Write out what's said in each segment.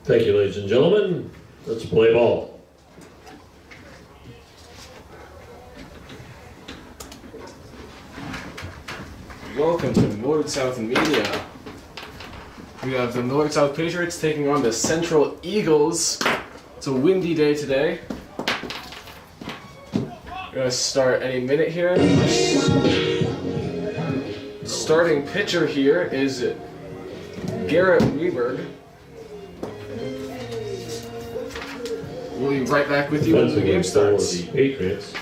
Thank you, ladies and gentlemen. Let's play ball. Welcome to Millard South Media. We have the Millard South Patriots taking on the Central Eagles. It's a windy day today. We're going to start any minute here. Starting pitcher here is Garrett Weberg. We'll be right back with you when the game starts. The Patriots.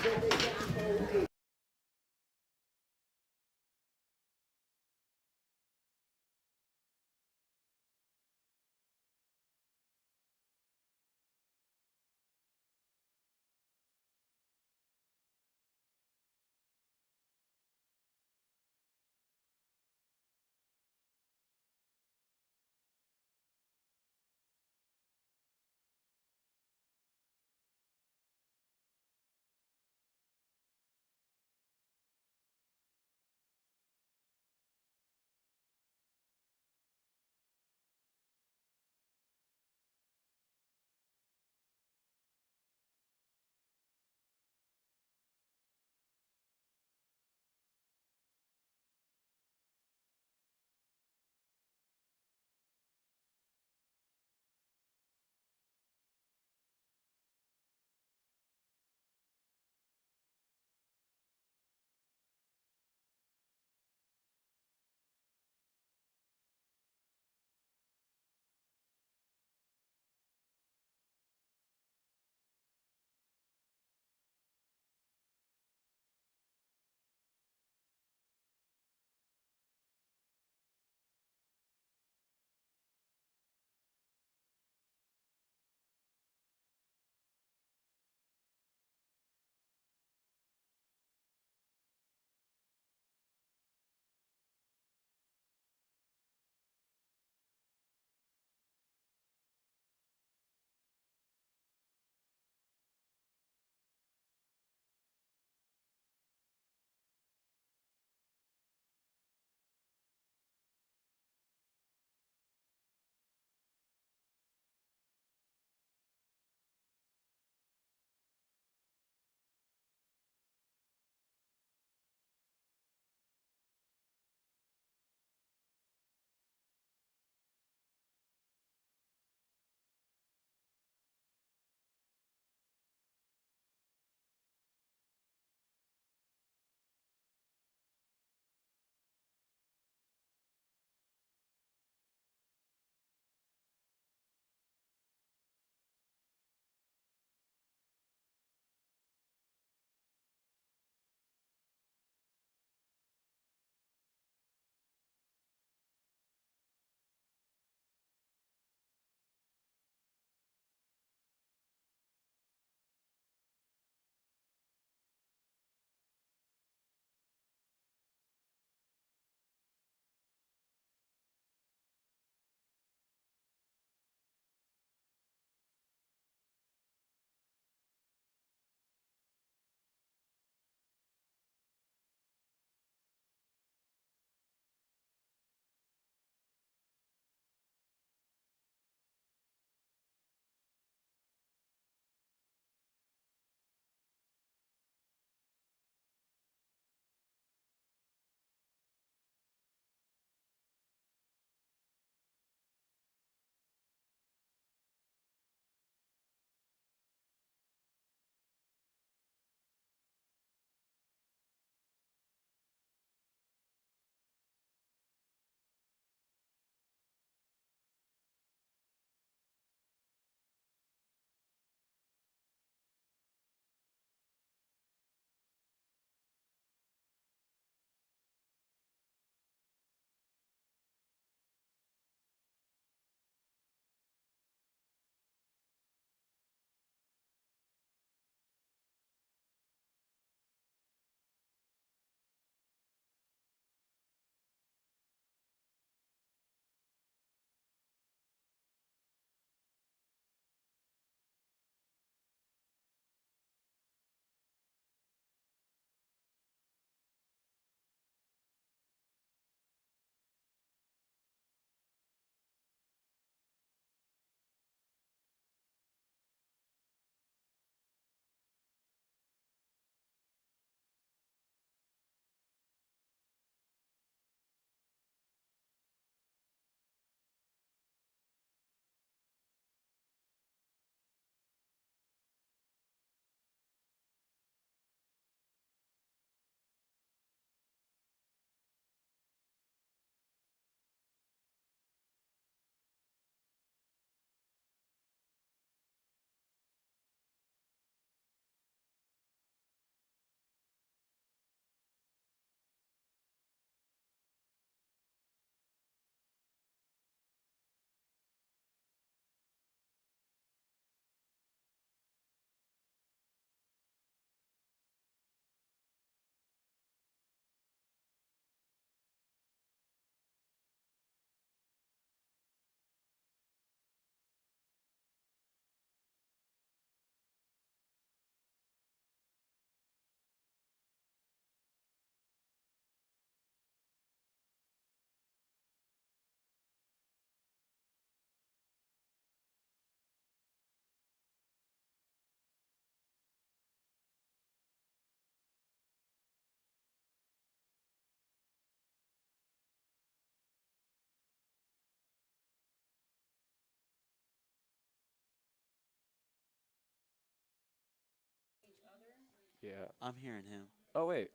Yeah. I'm hearing him. Oh, wait.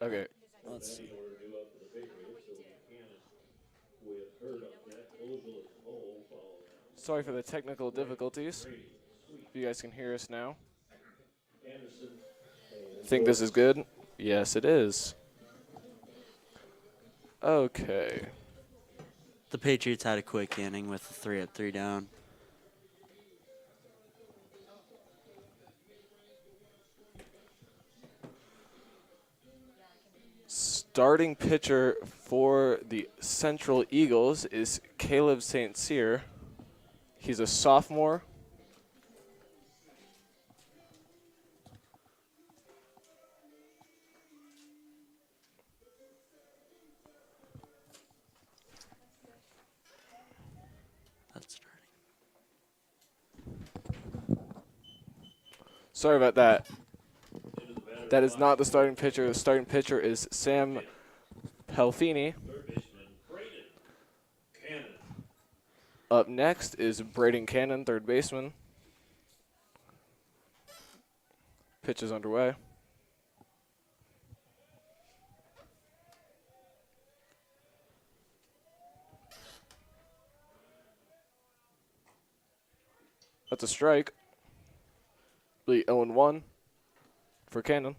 Okay. Let's see. Sorry for the technical difficulties. If you guys can hear us now. Think this is good? Yes, it is. Okay. The Patriots had a quick inning with a 3-3 down. Starting pitcher for the Central Eagles is Caleb St. Cyr. He's a sophomore. That's starting. Sorry about that. That is not the starting pitcher. The starting pitcher is Sam Pelfini. Up next is Brayden Cannon, third baseman. Pitch is underway. That's a strike. 0-1 for Cannon.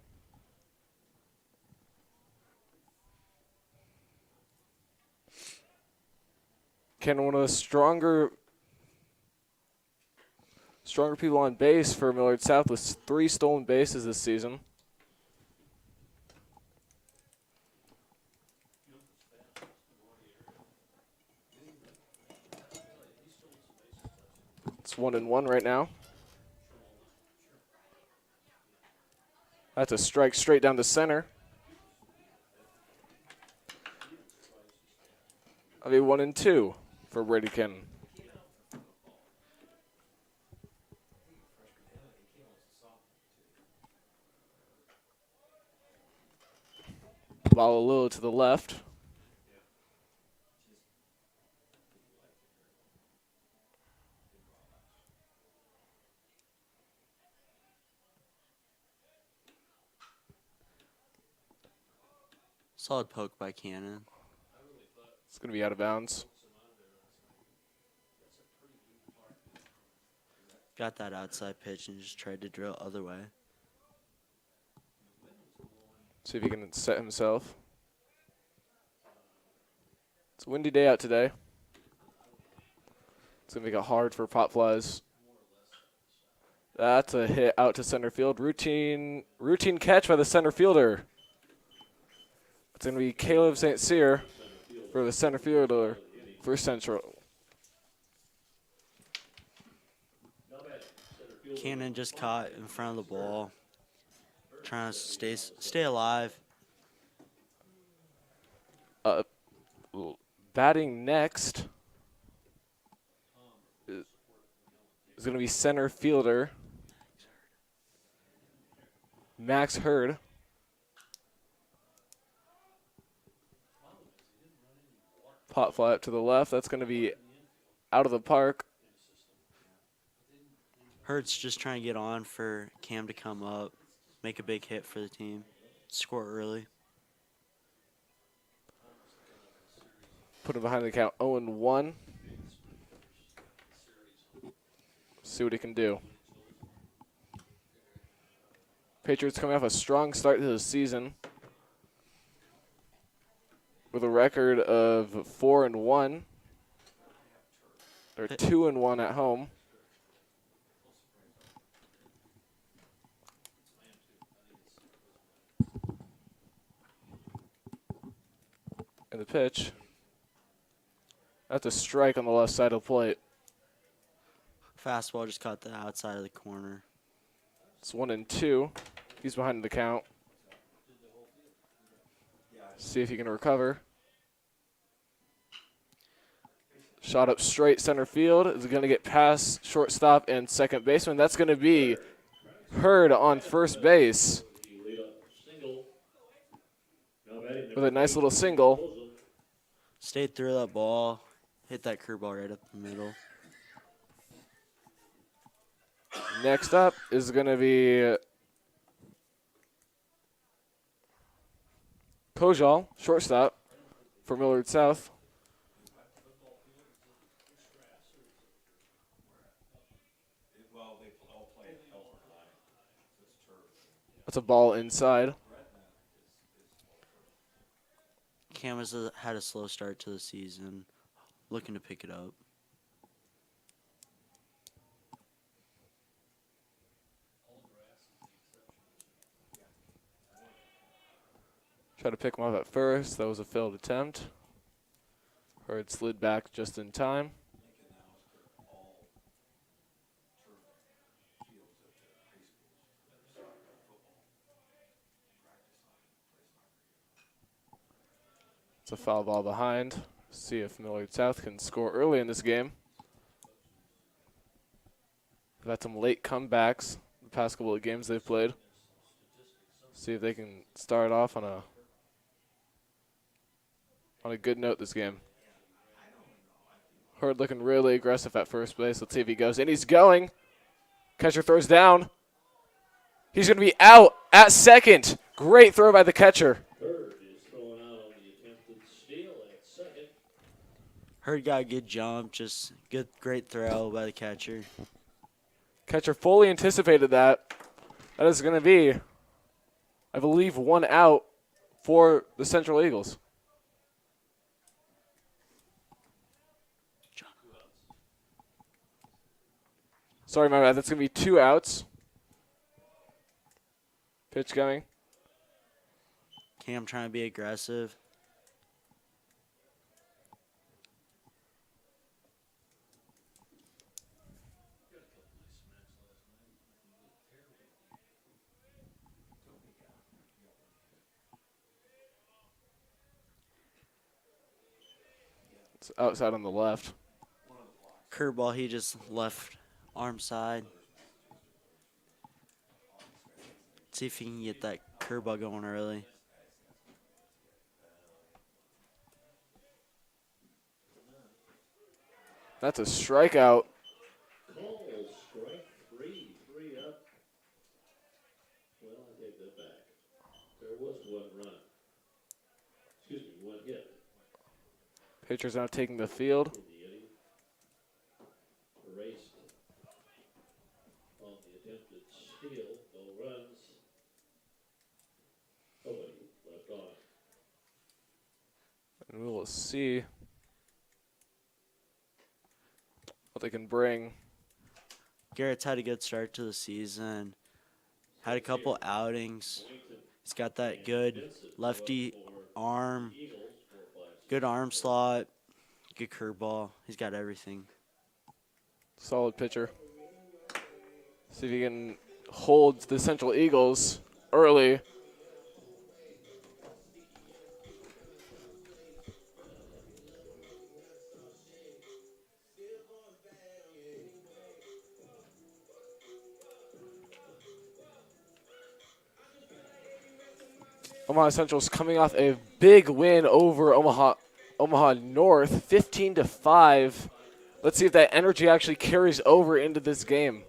Cannon, one of the stronger people on base for Millard South with 3 stolen bases this season. It's 1-1 right now. That's a strike straight down the center. That'll be 1-2 for Brady Cannon. Ball a little to the left. Solid poke by Cannon. It's going to be out of bounds. Got that outside pitch and just tried to drill other way. See if he can set himself. It's a windy day out today. It's going to make it hard for pop flies. That's a hit out to center field. Routine catch by the center fielder. It's going to be Caleb St. Cyr for the center fielder for Central. Cannon just caught in front of the ball, trying to stay alive. Batting next is going to be center fielder Max Hurd. Pop fly up to the left. That's going to be out of the park. Hurt's just trying to get on for Cam to come up, make a big hit for the team, score early. Put him behind the count 0-1. See what he can do. Patriots coming off a strong start to the season with a record of 4-1. They're 2-1 at home. And the pitch. That's a strike on the left side of the plate. Fastball just caught the outside of the corner. It's 1-2. He's behind the count. See if he can recover. Shot up straight center field. Is going to get past shortstop and second baseman. That's going to be Hurd on first base with a nice little single. Stayed through that ball, hit that curveball right up the middle. Next up is going to be Cosul, shortstop for Millard South. That's a ball inside. Cam has had a slow start to the season, looking to pick it up. Tried to pick him up at first. That was a failed attempt. Hurd slid back just in time. It's a foul ball behind. See if Millard South can score early in this game. They've had some late comebacks the past couple of games they've played. See if they can start off on a good note this game. Hurd looking really aggressive at first base. Let's see if he goes in. He's going. Catcher throws down. He's going to be out at second. Great throw by the catcher. Hurd is throwing out on the attempted steal at second. Hurd got a good jump, just great throw by the catcher. Catcher fully anticipated that. That is going to be, I believe, one out for the Central Eagles. Sorry, my bad. That's going to be 2 outs. Pitch coming. Cam trying to be aggressive. It's outside on the left. Curveball, he just left arm side. See if he can get that curveball going early. That's a strikeout. Call strike 3, 3 up. Well, I take that back. There was 1 run. Excuse me, 1 hit. Pitcher's now taking the field. In the inning. Erased on the attempted steal. No runs. Nobody left on. And we will see what they can bring. Garrett's had a good start to the season. Had a couple outings. He's got that good lefty arm, good arm slot, good curveball. He's got everything. Solid pitcher. See if he can hold the Central Eagles early. Omaha Central's coming off a big win over Omaha North, 15-5. Let's see if that energy actually carries over into this game.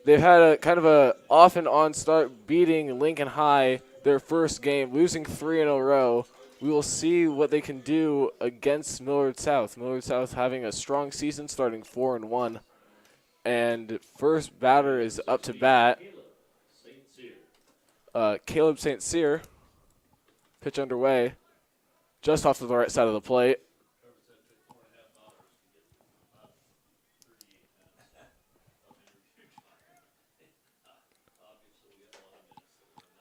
They've had a kind of a off and on start, beating Lincoln High their first game, losing 3 in a row. We will see what they can do against Millard South. Millard South having a strong season, starting 4-1. And first batter is up to bat. Caleb St. Cyr. Pitch underway. Just off to the right side of the plate.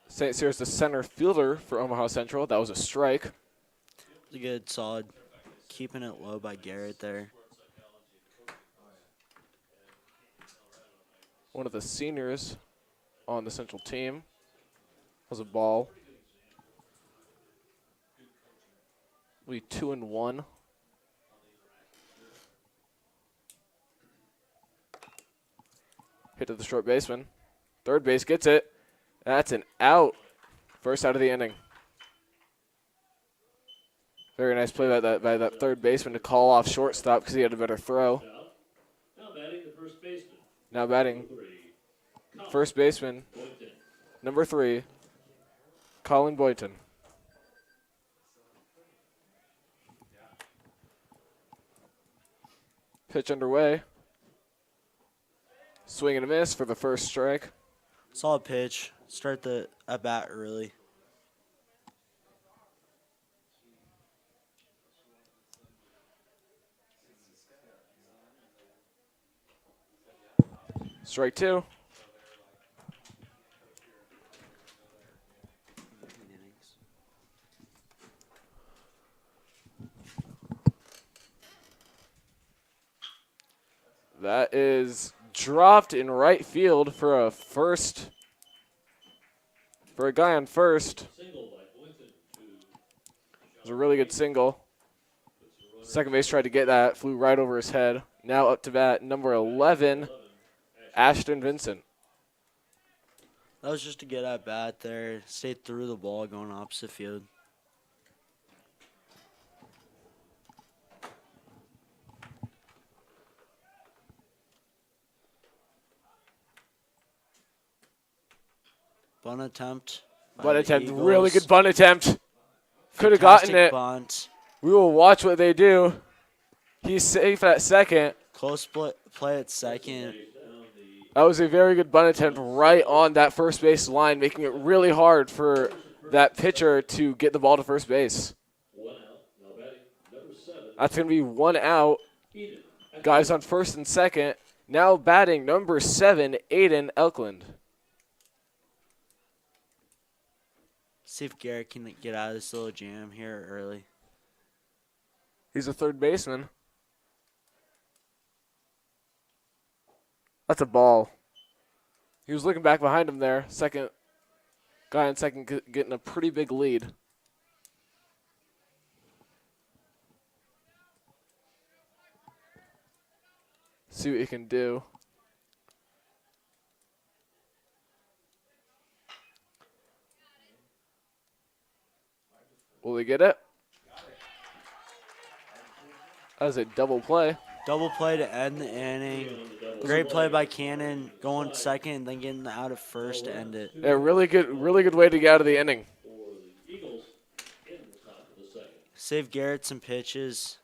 St. Cyr is the center fielder for Omaha Central. That was a strike. It's a good, solid, keeping it low by Garrett there. One of the seniors on the Central team. Was a ball. Will be 2-1. Hit to the short baseman. Third base gets it. That's an out. First out of the inning. Very nice play by that third baseman to call off shortstop because he had a better throw. Now batting the Now batting, first baseman, number 3, Colin Boyton. Pitch underway. Swing and a miss for the first strike. Solid pitch. Start the at bat early. Strike 2. That is dropped in right field for a first. For a guy on first. It was a really good single. Second base tried to get that, flew right over his head. Now up to bat, number 11, Ashton Vinson. That was just to get at bat there. Stayed through the ball going opposite field. Bunt attempt. Bunt attempt, really good bunt attempt. Could have gotten it. Bunt. We will watch what they do. He's safe at second. Close play at second. That was a very good bunt attempt right on that first base line, making it really hard for that pitcher to get the ball to first base. That's going to be 1 out. Guys on first and second. Now batting number 7, Aiden Elkland. See if Garrett can get out of this little jam here early. He's a third baseman. That's a ball. He was looking back behind him there. Second guy on second getting a pretty big lead. See what he can do. Will he get it? That was a double play. Double play to end the inning. Great play by Cannon, going second and then getting out of first to end it. Yeah, really good way to get out of the inning. Save Garrett some pitches.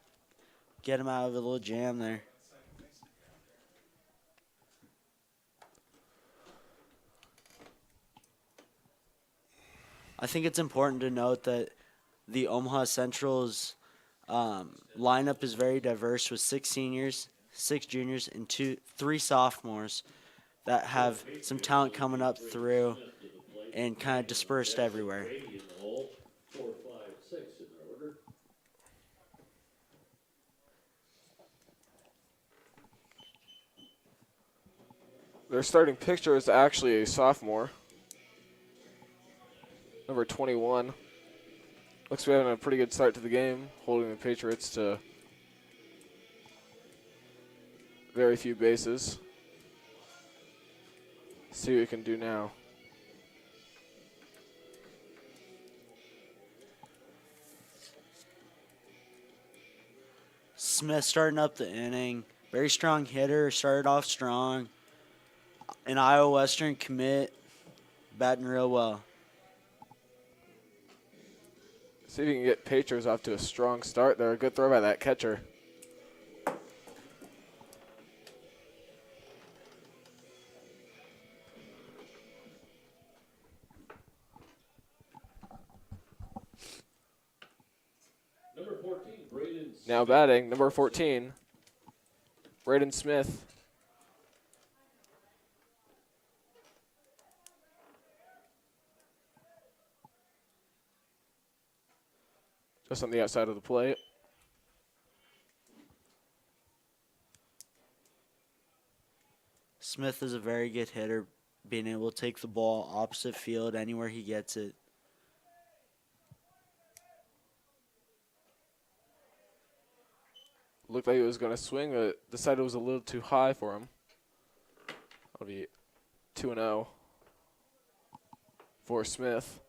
Get him out of a little jam there. I think it's important to note that the Omaha Central's lineup is very diverse with 6 seniors, 6 juniors, and 3 sophomores that have some talent coming up through and kind of dispersed everywhere. Their starting pitcher is actually a sophomore. Number 21. Looks to be having a pretty good start to the game, holding the Patriots to very few bases. See what he can do now. Smith starting up the inning. Very strong hitter, started off strong. An Iowa Western commit, batting real well. See if you can get Patriots off to a strong start there. A good throw by that catcher. Number 14, Brayden Smith. Now batting, number 14, Brayden Smith. Just on the outside of the plate. Smith is a very good hitter, being able to take the ball opposite field anywhere he gets it. Looked like he was going to swing, but decided it was a little too high for him. That'll be 2-0 for Smith.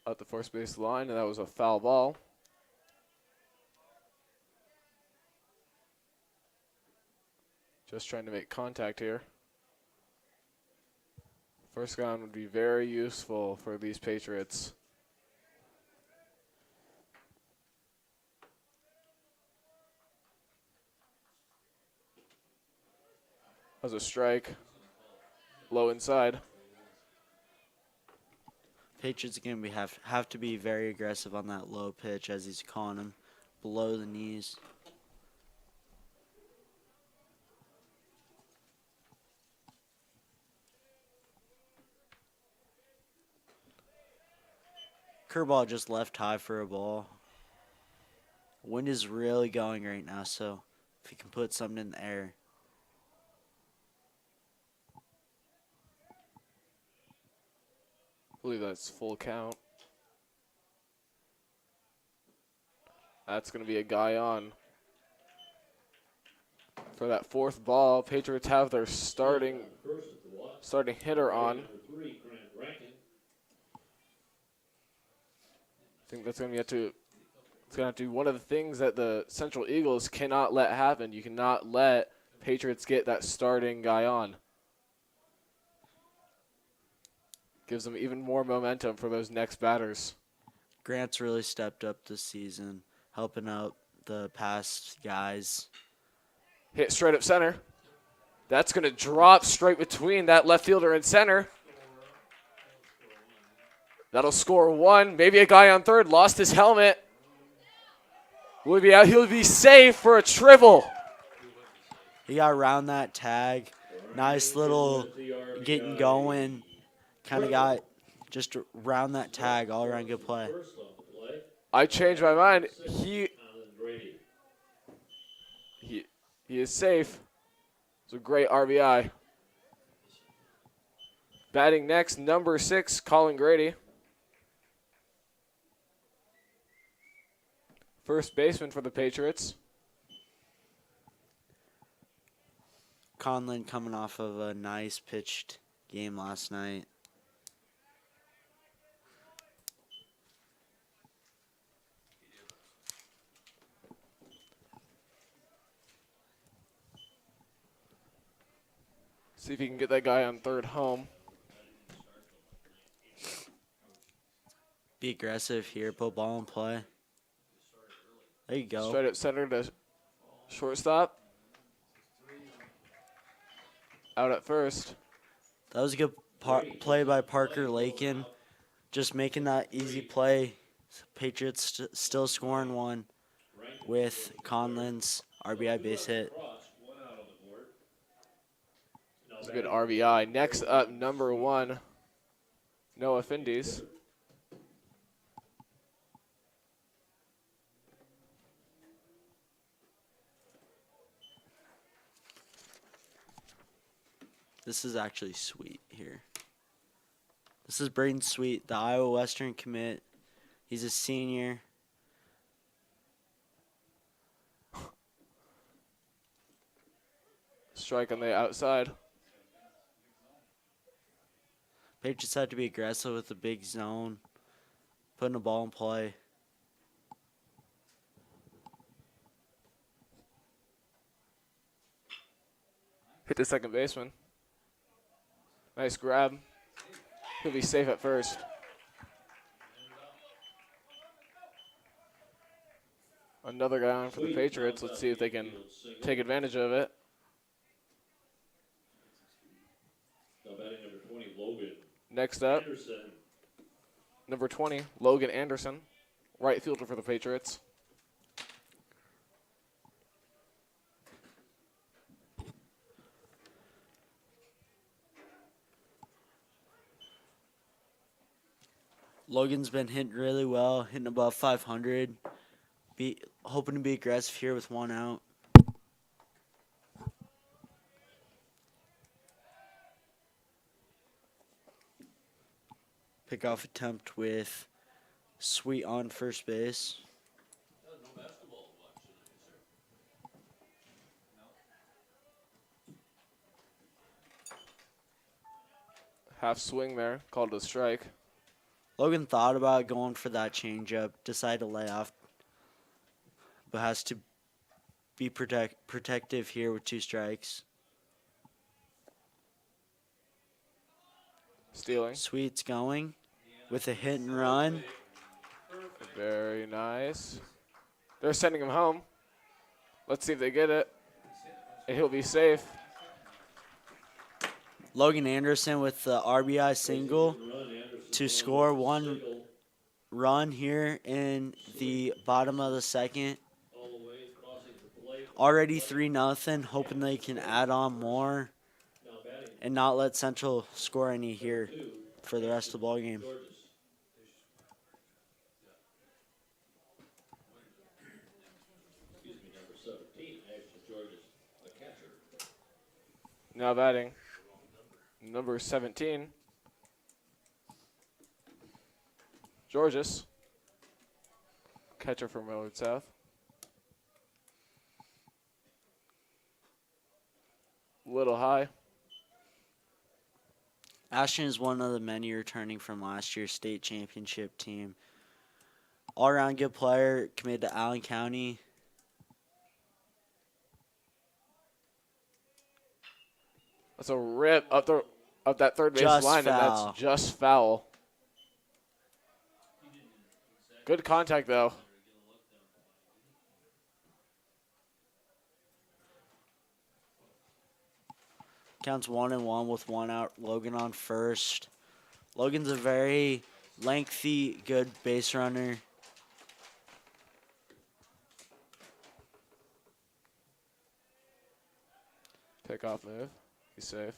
at the first base line, and that was a foul ball. Just trying to make contact here. First down would be very useful for these Patriots. That was a strike. Low inside. Patriots again, we have to be very aggressive on that low pitch as he's calling him below the knees. Curveball just left high for a ball. Wind is really going right now, so if he can put something in the air. I believe that's full count. That's going to be a guy on. For that fourth ball, Patriots have their starting hitter on. I think that's going to have to be one of the things that the Central Eagles cannot let happen. You cannot let Patriots get that starting guy on. Gives them even more momentum for those next batters. Grant's really stepped up this season, helping out the past guys. Hit straight up center. That's going to drop straight between that left fielder and center. That'll score one. Maybe a guy on third lost his helmet. Will he be out? He'll be safe for a triple. He got around that tag. Nice little getting going. Kind of got just around that tag. All around good play. I changed my mind. He is safe. It's a great RBI. Batting next, number 6, Colin Grady. First baseman for the Patriots. Conlon coming off of a nice pitched game last night. See if he can get that guy on third home. Be aggressive here. Put ball in play. There you go. Straight up center to shortstop. Out at first. That was a good play by Parker Lakin. Just making that easy play. Patriots still scoring one with Conlon's RBI base hit. That's a good RBI. Next up, number 1, Noah Findes. This is actually sweet here. This is Brayden Smith, the Iowa Western commit. He's a senior. Strike on the outside. Patriots had to be aggressive with the big zone. Putting the ball in play. Hit the second baseman. Nice grab. He'll be safe at first. Another guy on for the Patriots. Let's see if they can take advantage of it. Next up, number 20, Logan Anderson, right fielder for the Patriots. Logan's been hitting really well, hitting above 500. Hoping to be aggressive here with one out. Pickoff attempt with Sweet on first base. Half swing there, called a strike. Logan thought about going for that changeup, decided to lay off, but has to be protective here with 2 strikes. Stealing. Sweet's going with a hit and run. Very nice. They're sending him home. Let's see if they get it. And he'll be safe. Logan Anderson with the RBI single to score 1 run here in the bottom of the second. Already 3-0, hoping they can add on more and not let Central score any here for the rest of the ball game. Now batting, number 17, Georges, catcher from Millard South. Little high. Ashton is one of the many returning from last year's state championship team. All-around good player, committed to Allen County. That's a rip up that third base Just line, foul. and that's just foul. Good contact, though. Counts 1-1 with 1 out. Logan on first. Logan's a very lengthy, good base runner. Pickoff move. He's safe.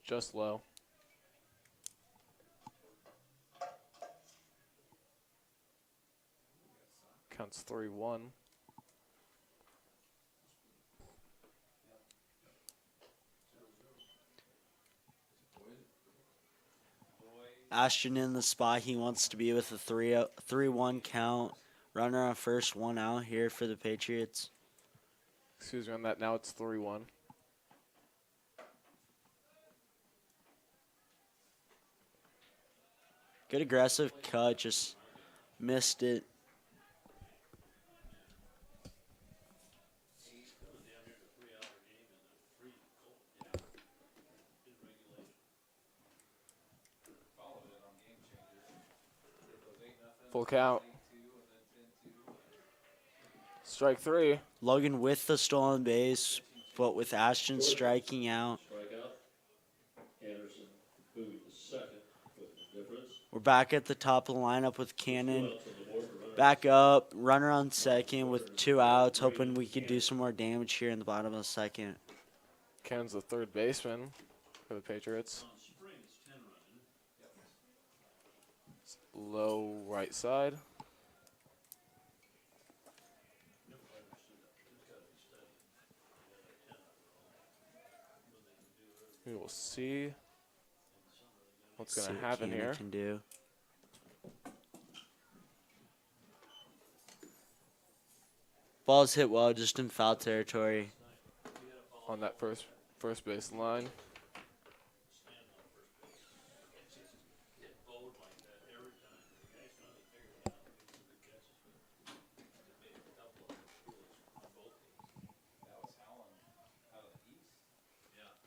Just low. Counts 3-1. Ashton in the spot he wants to be with a 3-1 count. Runner on first, 1 out here for the Patriots. Excuse me on that. Now it's 3-1. Good aggressive cut, just missed it. Full count. Strike 3. Logan with the stolen base, but with Ashton striking out. Anderson moving to second with the difference. We're back at the top of the lineup with Cannon. Back up, runner on second with 2 outs, hoping we could do some more damage here in the bottom of the second. Ken's the third baseman for the Patriots. Low right side. We will see what's going to happen here. Can do. Ball's hit well, just in foul territory. On that first base line.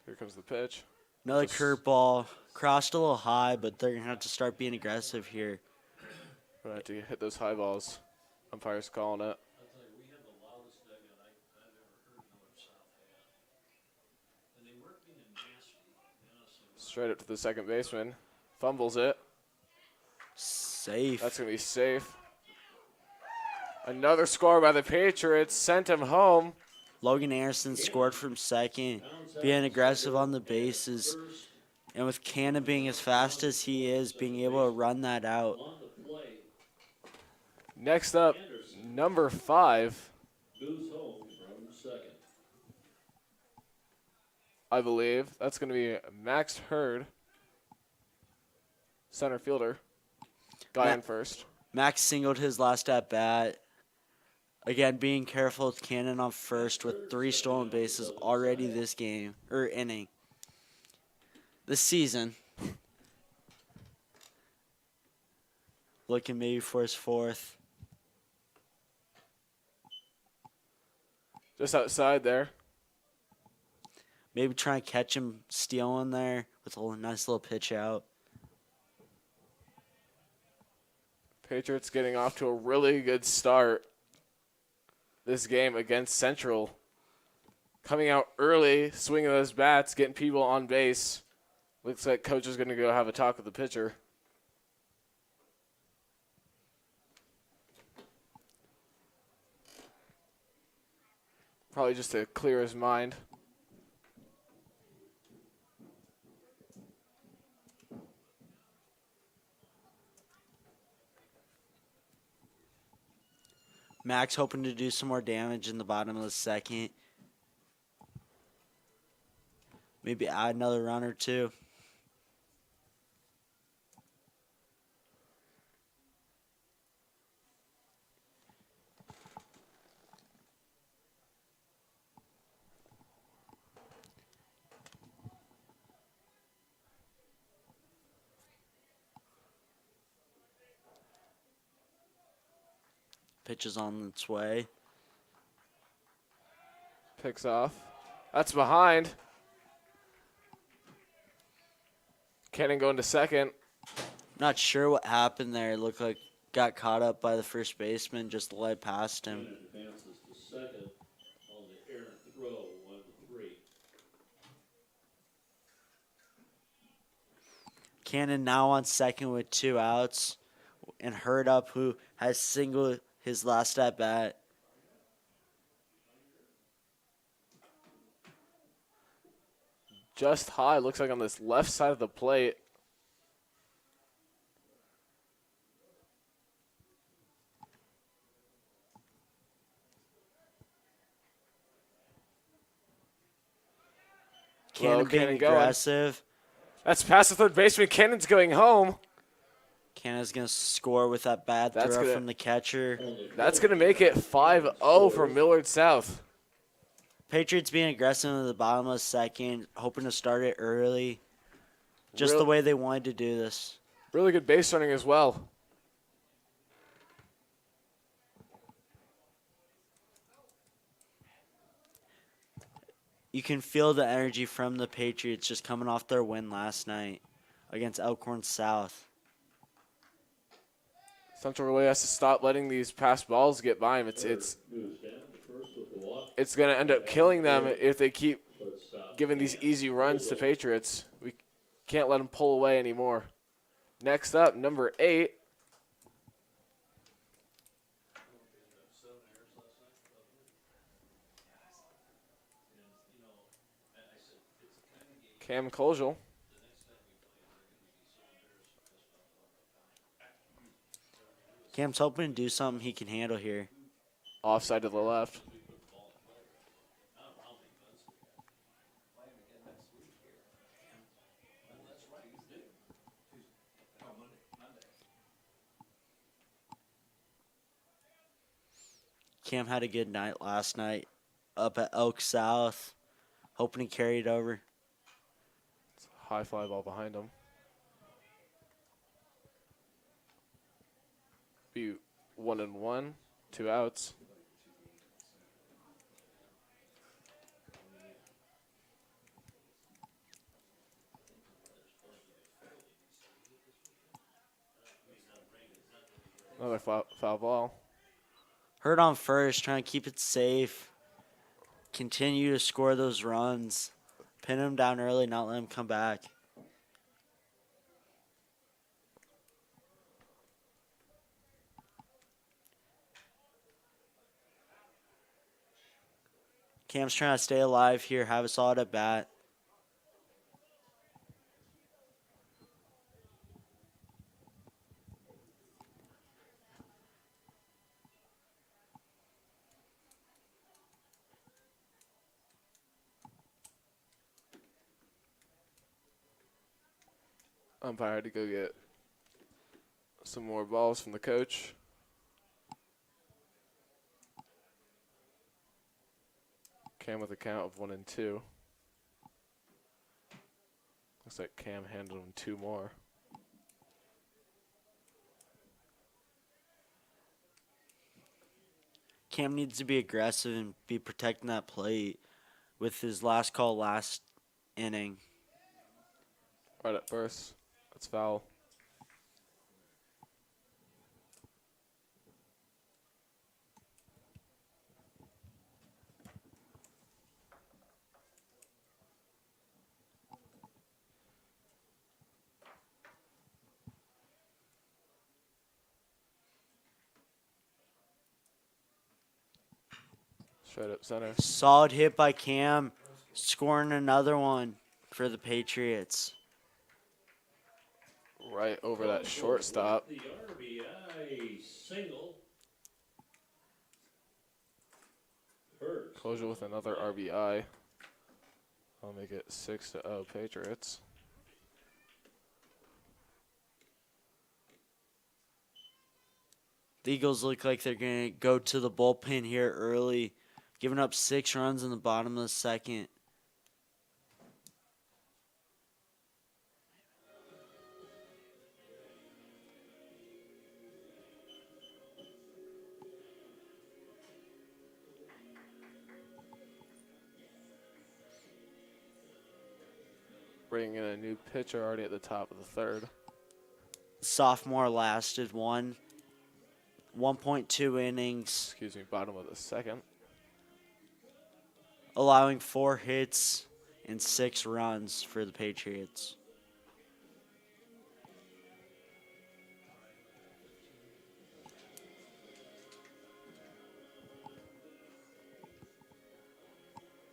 Here comes the pitch. Another curveball. Crossed a little high, but they're going to have to start being aggressive here. We're going to have to hit those high balls. Umpire's calling it. Straight up to the second baseman. Fumbles it. Safe. That's going to be safe. Another score by the Patriots. Sent him home. Logan Anderson scored from second, being aggressive on the bases. And with Cannon being as fast as he is, being able to run that out. Next up, number 5. Moves home from second. I believe. That's going to be Max Hurd, center fielder. Guy in first. Max singled his last at bat. Again, being careful with Cannon on first with 3 stolen bases already this game, or inning. This season. Looking maybe for his 4th. Just outside there. Maybe try and catch him stealing there with a nice little pitch out. Patriots getting off to a really good start this game against Central. Coming out early, swinging those bats, getting people on base. Looks like coach is going to go have a talk with the pitcher. Probably just to clear his mind. Max hoping to do some more damage in the bottom of the 2nd. Maybe add another run or 2. Pitch is on its way. Picks off. That's behind. Cannon going to second. Not sure what happened there. It looked like got caught up by the first baseman, just led past him. Advances to second on the errant throw, 1-3. Cannon now on second with 2 outs. And Hurd up, who has singled his last at bat. Just high, looks like on this left side of the plate. Cannon being aggressive. That's past the third baseman. Cannon's going home. Cannon's going to score with that bad throw from the catcher. That's going to make it 5-0 for Millard South. Patriots being aggressive in the bottom of the 2nd, hoping to start it early. Just the way they wanted to do this. Really good base running as well. You can feel the energy from the Patriots just coming off their win last night against Elkhorn South. Central really has to stop letting these pass balls get by him. It's going to end up killing them if they keep giving these easy runs to Patriots. We can't let them pull away anymore. Next up, number 8. Cam Cosul. Cam's hoping to do something he can handle here. Offside to the left. Cam had a good night last night up at Elk South, hoping to carry it over. It's a high fly ball behind him. Be 1-1, 2 outs. Another foul ball. Hurd on first, trying to keep it safe. Continue to score those runs. Pin him down early, not let him come back. Cam's trying to stay alive here, have us all at bat. Umpire had to go get some more balls from the coach. Cam with a count of 1-2. Looks like Cam handled him 2 more. Cam needs to be aggressive and be protecting that plate with his last call last inning. Right at first. That's foul. Straight up center. Solid hit by Cam, scoring another one for the Patriots. Right over that shortstop. The RBI single. Cosul with another RBI. I'll make it 6-0 Patriots. The Eagles look like they're going to go to the bullpen here early, giving up 6 runs in the bottom of the second. Bringing in a new pitcher already at the top of the third. Sophomore lasted 1.2 innings, Excuse me, bottom of the second. allowing 4 hits and 6 runs for the Patriots.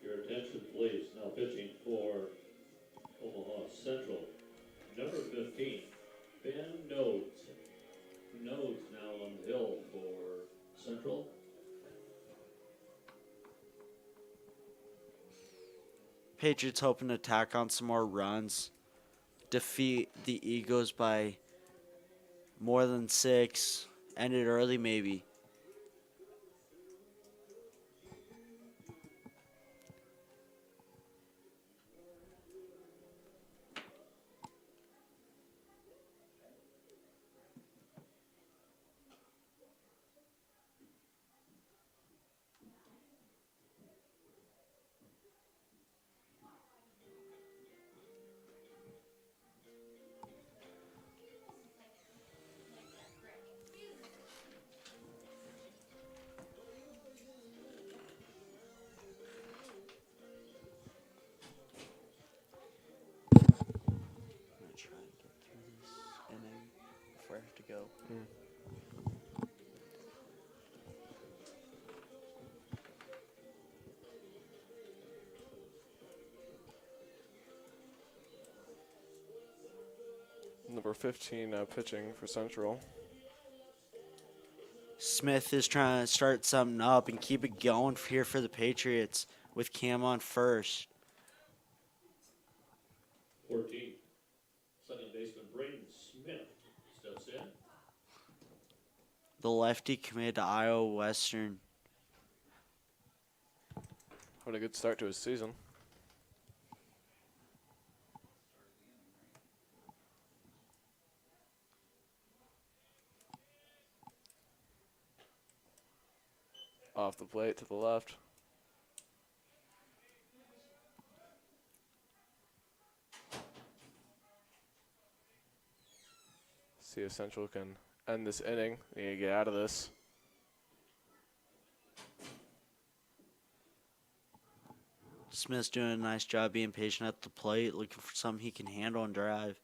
Your attention, please. Now pitching for Omaha Central. Number 15, Ben Nodes. Nodes now on the hill for Central. Patriots hoping to tack on some more runs, defeat the Eagles by more than 6, end it early maybe. Before I have to go. Number 15 now pitching for Central. Smith is trying to start something up and keep it going here for the Patriots with Cam on first. 14, second baseman Brayden Smith steps in. The lefty committed to Iowa Western. Having a good start to his season. Off the plate to the left. See if Central can end this inning. They need to get out of this. Smith's doing a nice job being patient at the plate, looking for something he can handle and drive.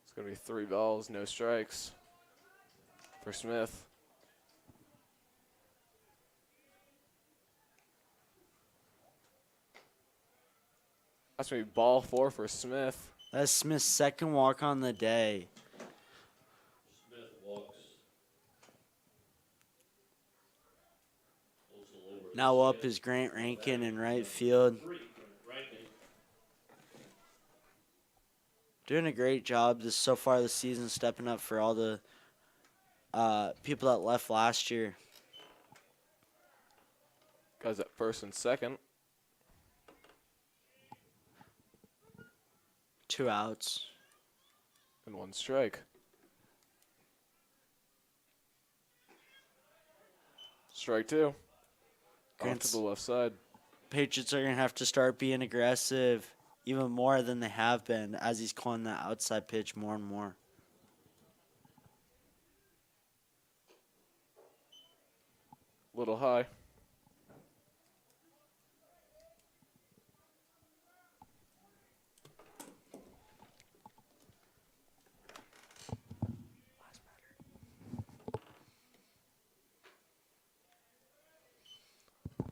It's going to be 3 balls, no strikes for Smith. That's going to be ball 4 for Smith. That's Smith's second walk on the day. Smith walks. Cosul over Now up is Grant Rankin in right field. Doing a great job so far this season, stepping up for all the people that left last year. Guys at first and second. 2 outs. And 1 strike. Strike 2. Off to the left side. Patriots are going to have to start being aggressive even more than they have been as he's calling that outside pitch more and more. Little high.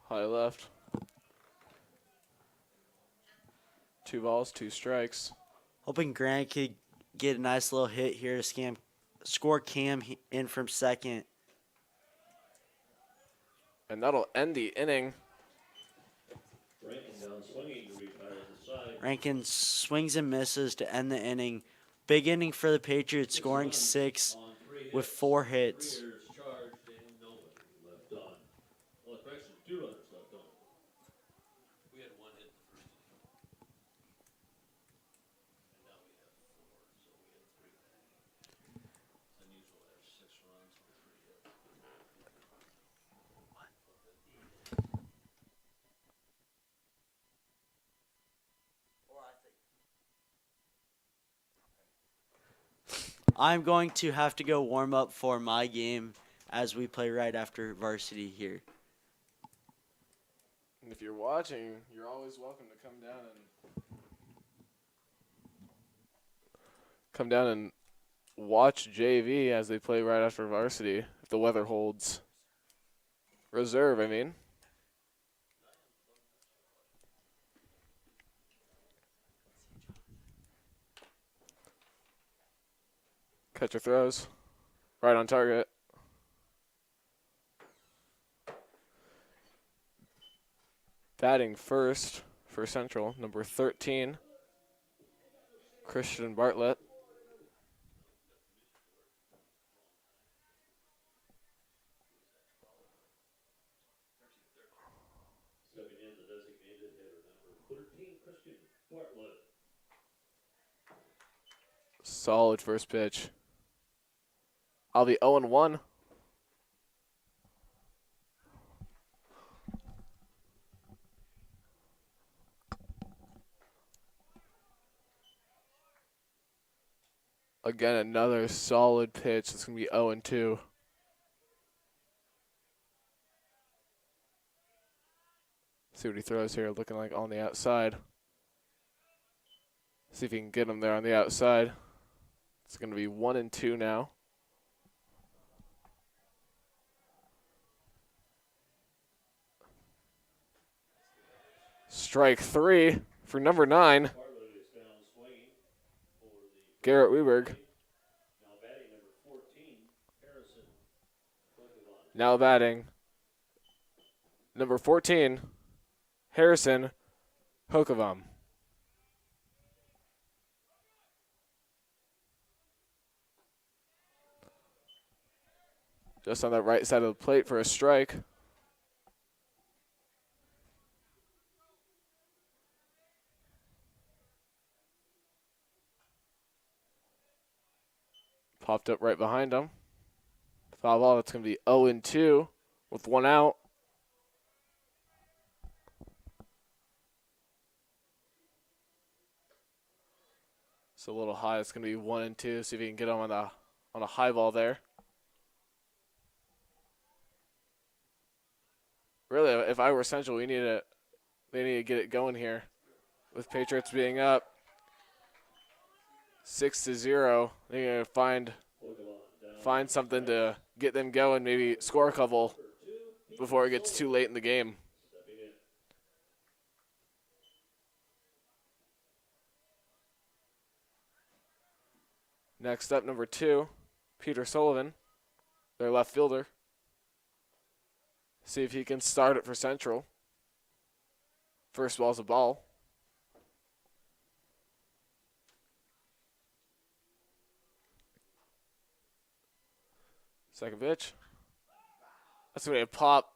High left. 2 balls, 2 strikes. Hoping Grant could get a nice little hit here to score Cam in from second. And that'll end the inning. Rankin swings and misses to end the inning. Big inning for the Patriots, scoring 6 with 4 hits. I'm going to have to go warm up for my game as we play right after Varsity here. And if you're watching, you're always welcome to come down and watch JV as they play right after Varsity, if the weather holds. Reserve, I mean. Catcher throws. Right on target. Batting first for Central, number 13, Christian Bartlett. Stepping in, the designated hitter, number 13, Christian Bartlett. Solid first pitch. I'll be 0-1. Again, another solid pitch. It's going to be 0-2. See what he throws here, looking like on the outside. See if he can get him there on the outside. It's going to be 1-2 now. Strike 3 for number 9. Garrett Weberg. Now batting number 14, Harrison Hokovam. Just on that right side of the plate for a strike. Popped up right behind him. Foul ball, that's going to be 0-2 with 1 out. So a little high, it's going to be 1-2. See if he can get him on a high ball there. Really, if I were Central, they need to get it going here. With Patriots being up 6-0, they're going to find something to get them going, maybe score a couple before it gets too late in the game. Next up, number 2, Peter Sullivan, their left fielder. See if he can start it for Central. First ball's a ball. Second pitch. That's going to be a pop.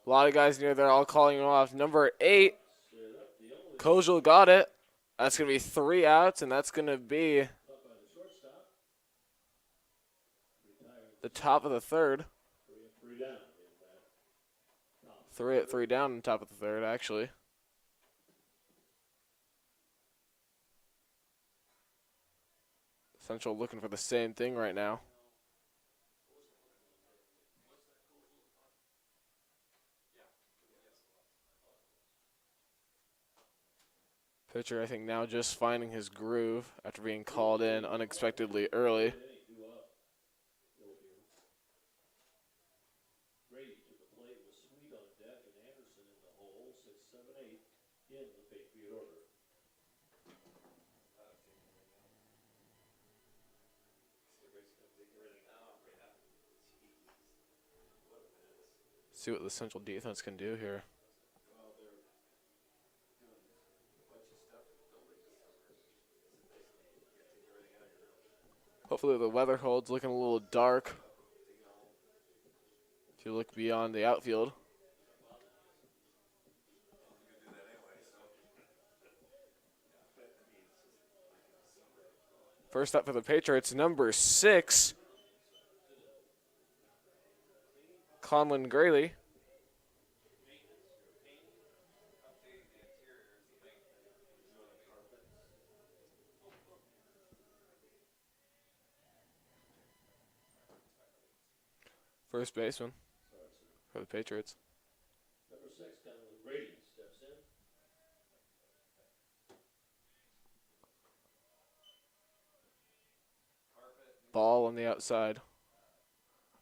A lot of guys near there all calling him off. Number 8, Cosul got it. That's going to be 3 outs, and that's going to be the top of the third. 3 down on top of the third, actually. Central looking for the same thing right now. Pitcher, I think, now just finding his groove after being called in unexpectedly early. Grady to the plate with Sweet on deck and Anderson in the hole. 6, 7, 8 in the Patriot order. See what the Central defense can do here. Hopefully the weather holds. Looking a little dark if you look beyond the outfield. First up for the Patriots, number 6, Colin Grady. First baseman for the Patriots. Number 6, Colin Grady steps in. Ball on the outside.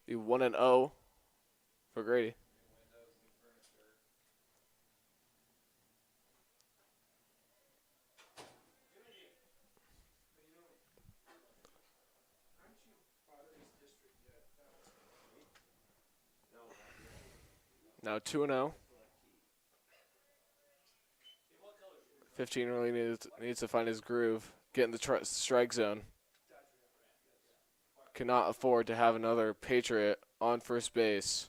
Be 1-0 for Grady. Now 2-0. 15 really needs to find his groove, get in the strike zone. Cannot afford to have another Patriot on first base.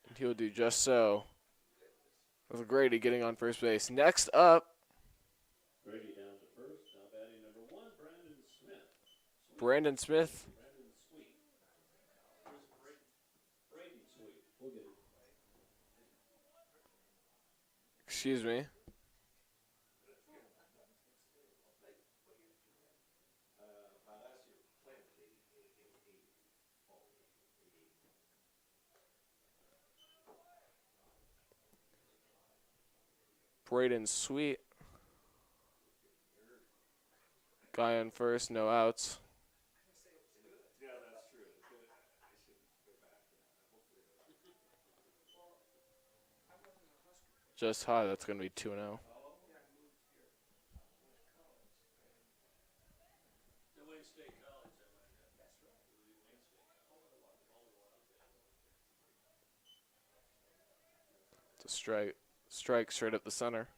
And he will do just so. With Grady getting on first base. Next up, Grady down to first. Now batting number 1, Brayden Smith. Brayden Smith. Brayden Sweet. Brayden Sweet. We'll get it. Excuse me. Brayden Sweet. Guy on first, no outs. Just high, that's going to be 2-0. It's a strike straight up the center.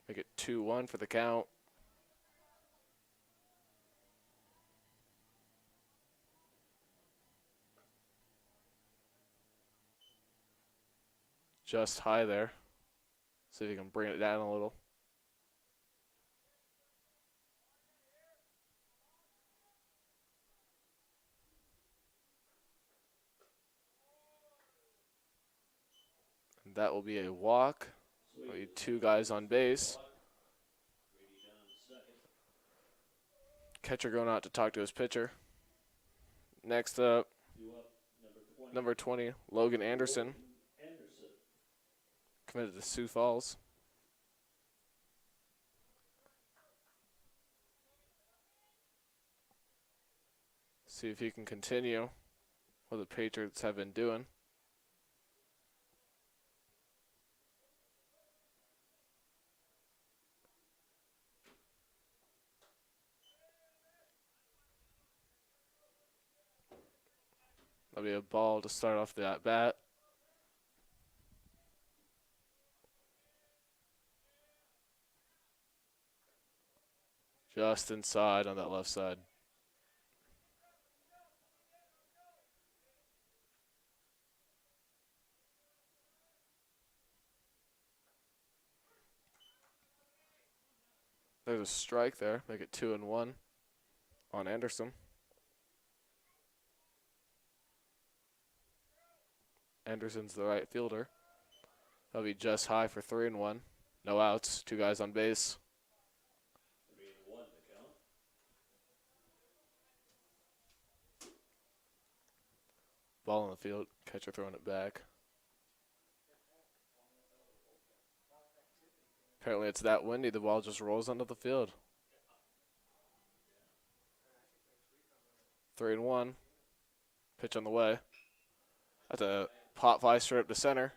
Make it 2-1 for the count. Just high there. See if you can bring it down a little. And that will be a walk. There'll be 2 guys on base. Catcher going out to talk to his pitcher. Next up, number 20, Logan Anderson. Committed to Sioux Falls. See if he can continue what the Patriots have been doing. That'll be a ball to start off the at-bat. Just inside on that left side. There's a strike there. Make it 2-1 on Anderson. Anderson's the right fielder. That'll be just high for 3-1. No outs. 2 guys on base. 3-1 to count. Ball on the field. Catcher throwing it back. Apparently it's that windy, the ball just rolls onto the field. 3-1. Pitch on the way. That's a pop fly straight up to center.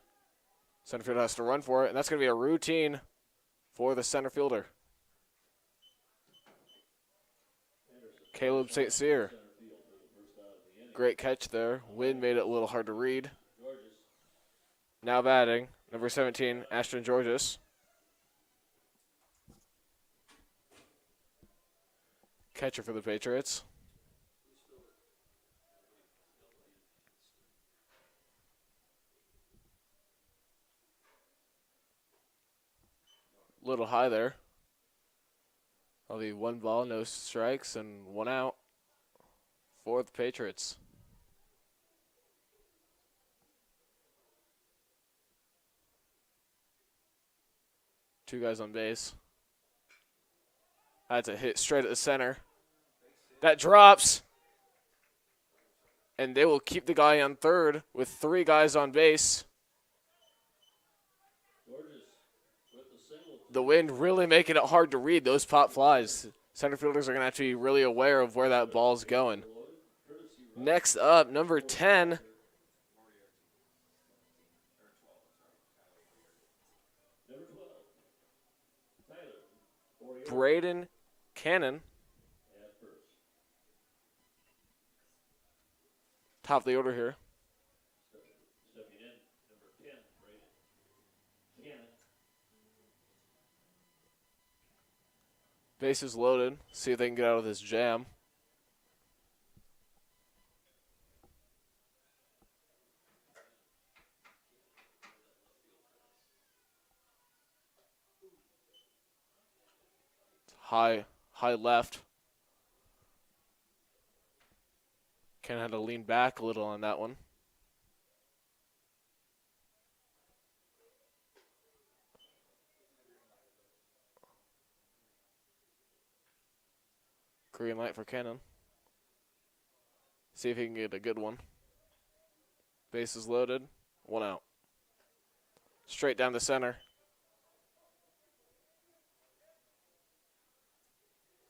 Center fielder has to run for it, and that's going to be a routine for the center fielder. Caleb St. Cyr. Great catch there. Wind made it a little hard to read. Now batting, number 17, Ashton Georges. Catcher for the Patriots. Little high there. That'll be 1 ball, no strikes, and 1 out for the Patriots. Two guys on base. That's a hit straight at the center. That drops. And they will keep the guy on third with 3 guys on base. The wind really making it hard to read those pop flies. Center fielders are going to have to be really aware of where that ball's going. Next up, number 10. Brayden Cannon. Top of the order here. Bases loaded. See if they can get out of this jam. High left. Ken had to lean back a little on that one. Green light for Cannon. See if he can get a good one. Bases loaded. 1 out. Straight down the center.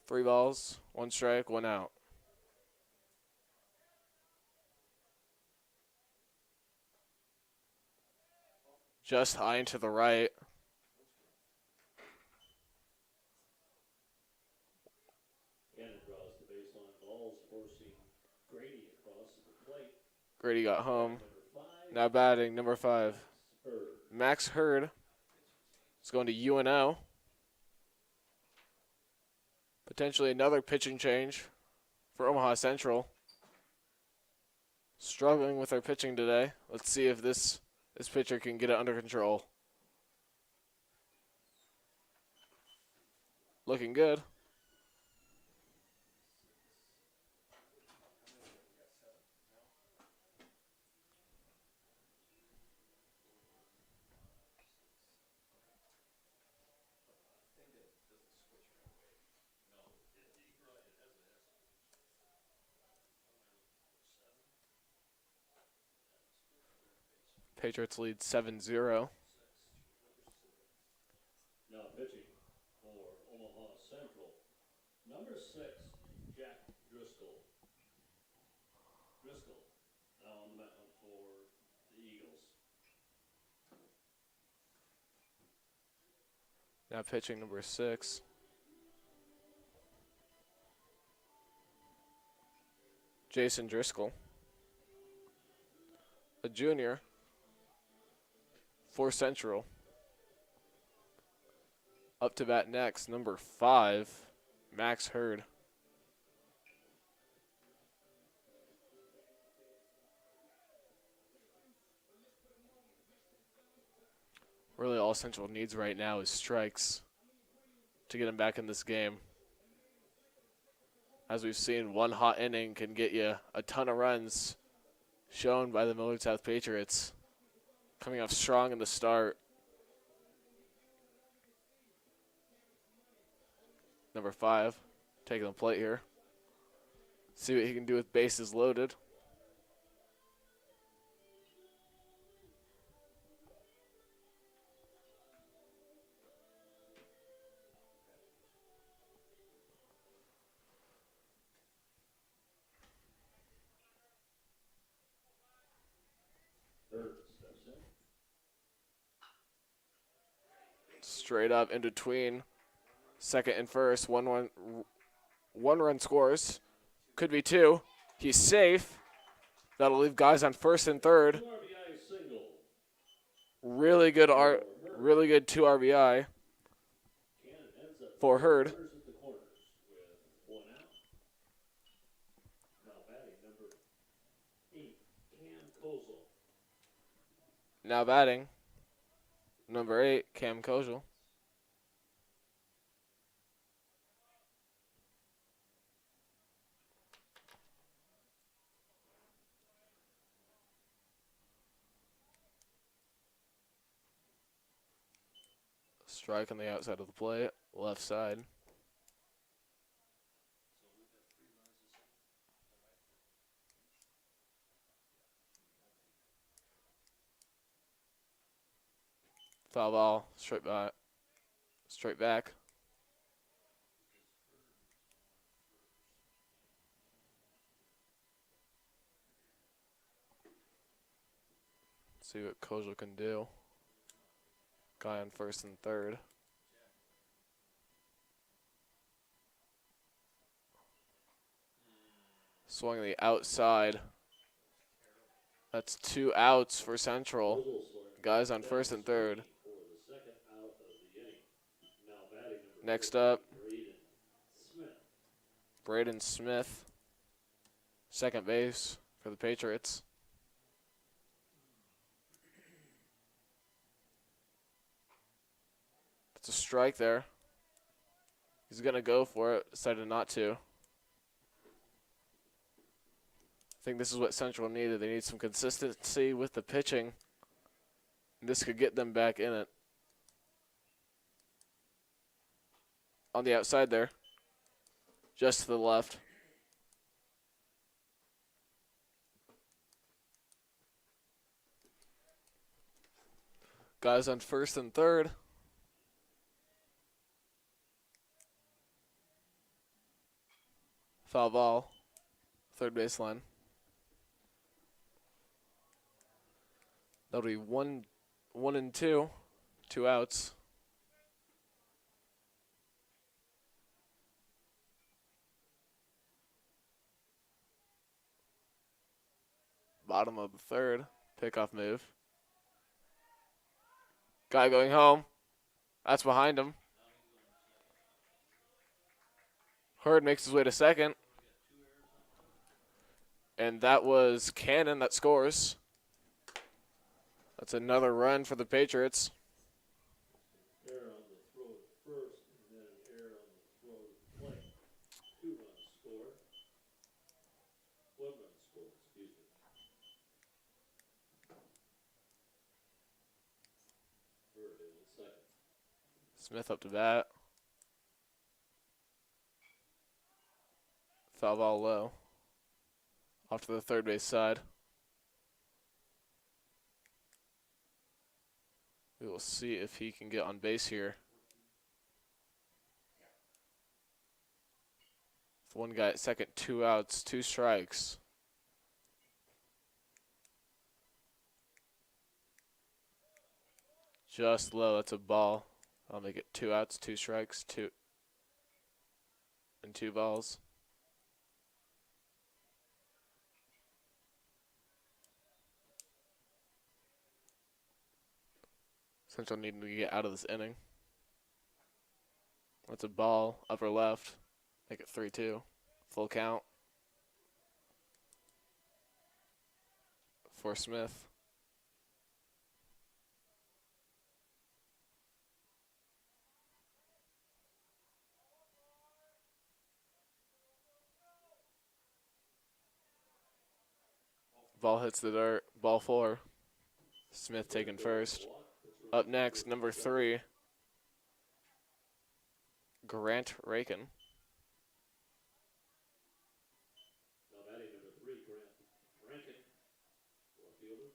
3 balls, 1 strike, 1 out. Just high and to the right. Cannon draws the baseline balls, forcing Grady across the plate. Grady got home. Now batting, number 5. Max Hurd is going to UNO. Potentially another pitching change for Omaha Central. Struggling with their pitching today. Let's see if this pitcher can get it under control. Looking good. Patriots lead 7-0. Now pitching for Omaha Central, number 6, Jack Driscoll. Driscoll now on the mound for the Eagles. Now pitching number 6. Jason Driscoll. a junior for Central. Up to bat next, number 5, Max Hurd. Really all Central needs right now is strikes to get him back in this game. As we've seen, one hot inning can get you a ton of runs, shown by the Millard South Patriots. Coming off strong in the start. Number 5, taking the plate here. See what he can do with bases loaded. Straight up in between second and first. One run scores. Could be 2. He's safe. That'll leave guys on first and third. Really good 2 RBI for Hurd. Now batting, number 8, Cam Cosul. Strike on the outside of the plate, left side. Foul ball, straight back. See what Cosul can do. Guy on first and third. Swung on the outside. That's 2 outs for Central. Guys on first and third. Next up, Brayden Smith, second base for the Patriots. That's a strike there. He's going to go for it, decided not to. I think this is what Central needed. They need some consistency with the pitching. And this could get them back in it. On the outside there, just to the left. Guys on first and third. Foul ball, third baseline. That'll be 1 and 2, 2 outs. Bottom of the third, pickoff move. Guy going home. That's behind him. Hurd makes his way to second. And that was Cannon that scores. That's another run for the Patriots. Error on the throw at first, and then an error on the throw to plate. 2 runs scored. 1 run scored, excuse me. Hurd in second. Smith up to bat. Foul ball low. Off to the third base side. We will see if he can get on base here. With one guy at second, 2 outs, 2 strikes. Just low, that's a ball. I'll make it 2 outs, 2 strikes, 2 balls. Central needing to get out of this inning. That's a ball, upper left. Make it 3-2. Full count for Smith. Ball hits the dirt. Ball 4. Smith taken first. Up next, number 3, Grant Rakin. Now batting number 3, Grant Rankin, left fielder.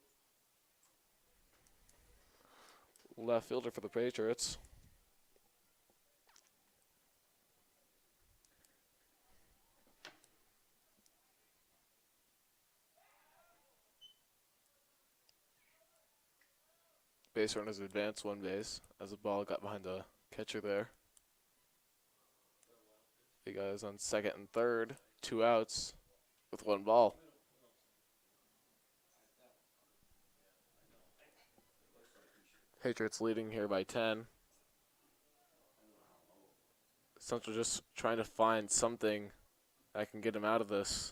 Left fielder for the Patriots. Base runners advanced 1 base as the ball got behind the catcher there. The guys on second and third, 2 outs with 1 ball. Patriots leading here by 10. Central just trying to find something that can get him out of this.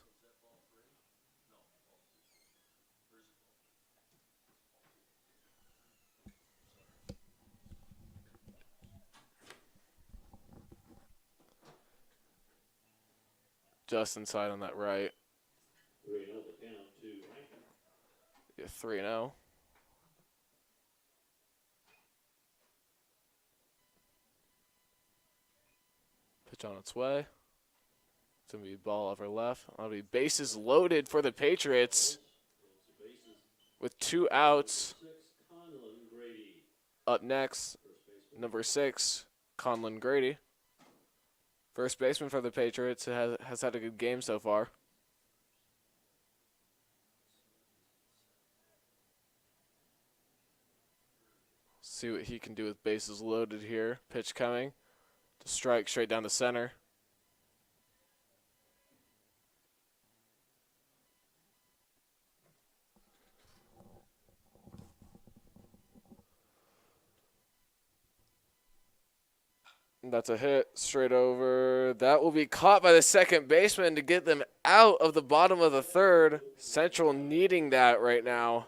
Just inside on that right. 3-0 the count to Rankin. Yeah, 3-0. Pitch on its way. It's going to be ball over left. That'll be bases loaded for the Patriots with 2 outs. 6, Colin Grady. Up next, number 6, Colin Grady. First baseman for the Patriots has had a good game so far. See what he can do with bases loaded here. Pitch coming. To strike straight down the center. That's a hit straight over. That will be caught by the second baseman to get them out of the bottom of the third. Central needing that right now,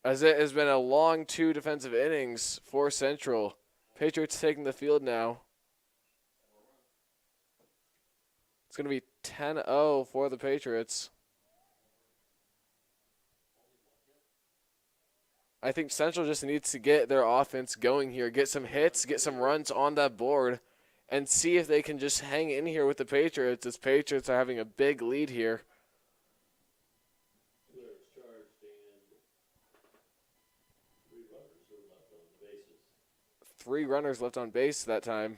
as it has been a long 2 defensive innings for Central. Patriots taking the field now. It's going to be 10-0 for the Patriots. I think Central just needs to get their offense going here, get some hits, get some runs on that board, and see if they can just hang in here with the Patriots, as Patriots are having a big lead here. Clearance charged and 3 runners are left on the bases. 3 runners left on base that time.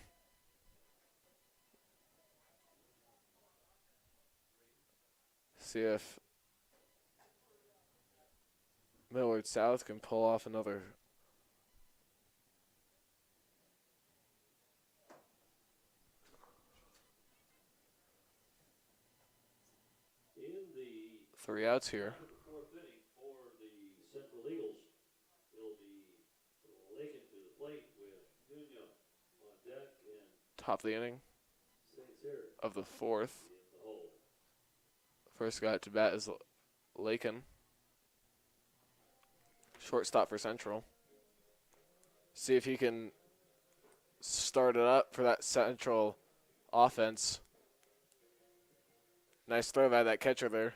See if Millard South can pull off another. In the 3 outs here. 4th inning for the Central Eagles, it'll be Lakin to the plate with Nuno on deck and Top of the inning St. Cyr of the 4th. in the hole. First guy to bat is Lakin. Shortstop for Central. See if he can start it up for that Central offense. Nice throw by that catcher there.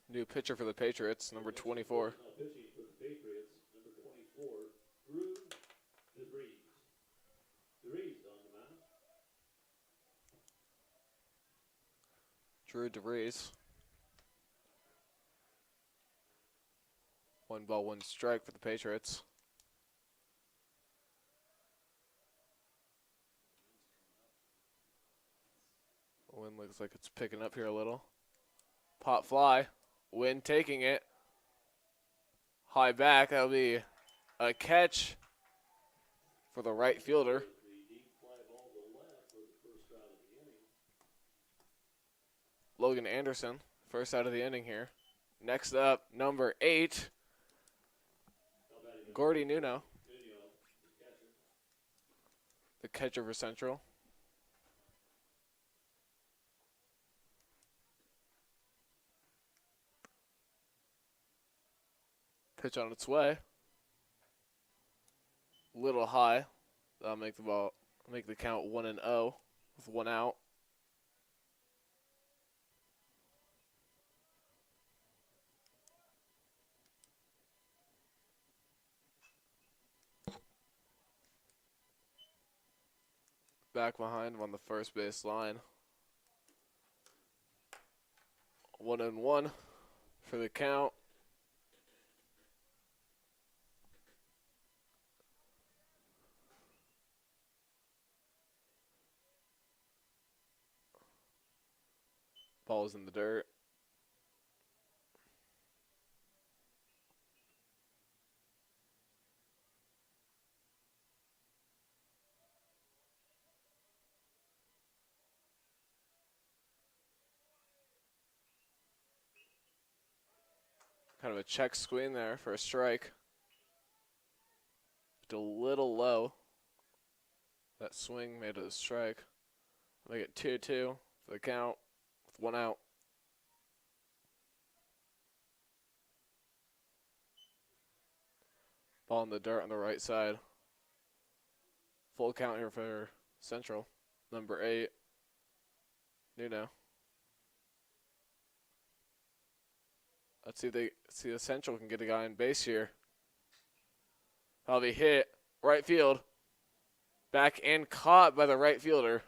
New pitcher for the Patriots, number 24. Now pitching for the Patriots, number 24, Drew Threes on the mound. Drew DeVries. 1-1 for the Patriots. Wind looks like it's picking up here a little. Pop fly. Wind taking it. High back. That'll be a catch for the right fielder. Logan Anderson, first out of the inning here. Next up, number 8, Gordy Nuno, the catcher for Central. Pitch on its way. Little high. That'll make the count 1-0 with 1 out. Back behind him on the first base line. 1-1 for the count. Ball's in the dirt. Kind of a check swing there for a strike. Just a little low. That swing made it a strike. Make it 2-2 for the count with 1 out. Ball in the dirt on the right side. Full count here for Central. Number 8, Nuno. Let's see if Central can get a guy on base here. That'll be hit. Right field. Back and caught by the right fielder.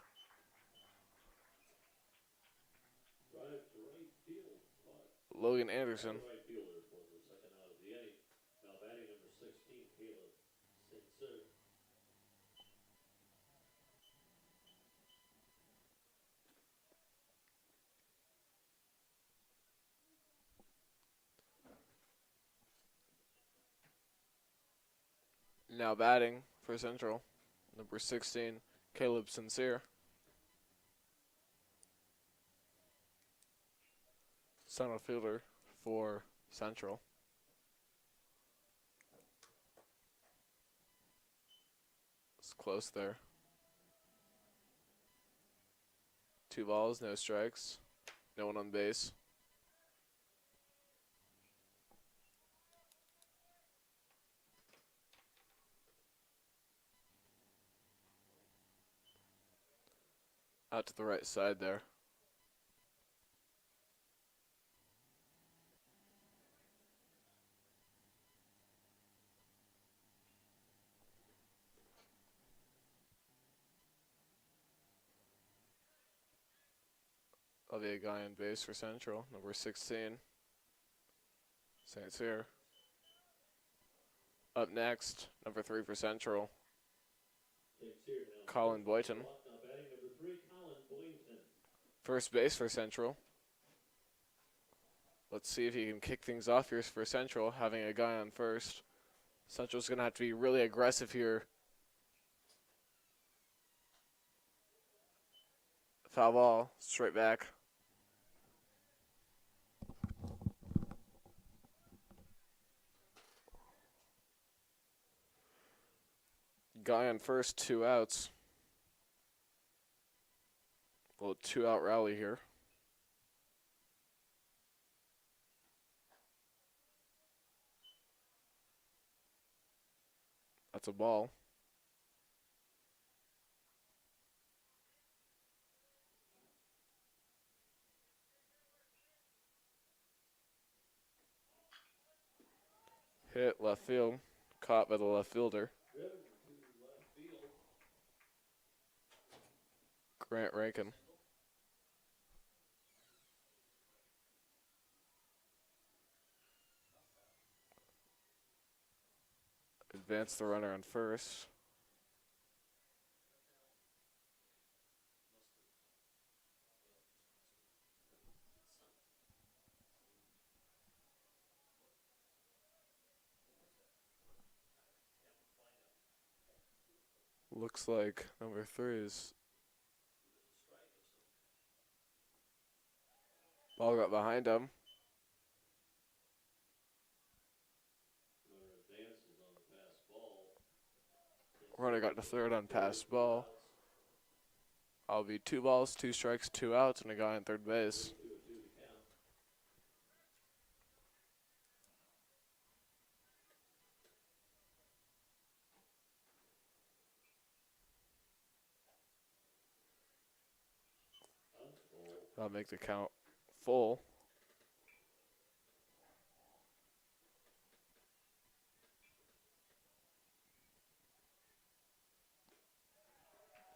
Logan Anderson. Right fielder for the second out of the inning. Now batting number 16, Caleb Sincer. Now batting for Central, number 16, Caleb Sincere. Center fielder for Central. It's close there. 2 balls, no strikes, no one on base. Out to the right side there. That'll be a guy on base for Central, number 16. St. Cyr. Up next, number 3 for Central, Colin Boyton. Now batting number 3, Colin Boyton. First base for Central. Let's see if he can kick things off here for Central, having a guy on first. Central's going to have to be really aggressive here. Foul ball, straight back. Guy on first, 2 outs. A little 2-out rally here. That's a ball. Hit left field. Caught by the left fielder. Driven to left field. Grant Rankin. Advance the runner on first. Looks like number 3 is ball got behind him. Runner got to third on pass ball. I'll be 2 balls, 2 strikes, 2 outs, and a guy on third base. I'll make the count full.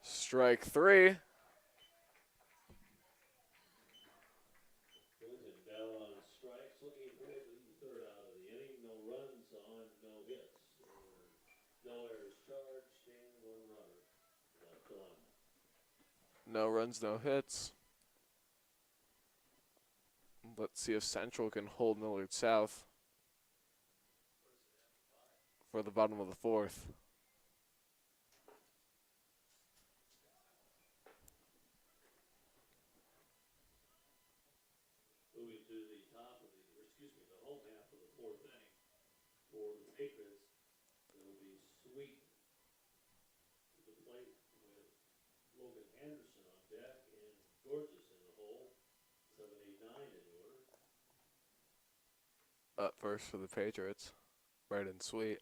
Strike 3. Down on strikes, looking for the third out of the inning. No runs on no hits. No errors charged and 1 runner left on. No runs, no hits. Let's see if Central can hold Millard South for the bottom of the 4th. Moving to the top of the, the home half of the 4th inning for the Patriots. It'll be Sweet to the plate with Logan Anderson on deck and Georges in the hole. 7, 8, 9 in order. Up first for the Patriots, Brayden Sweet.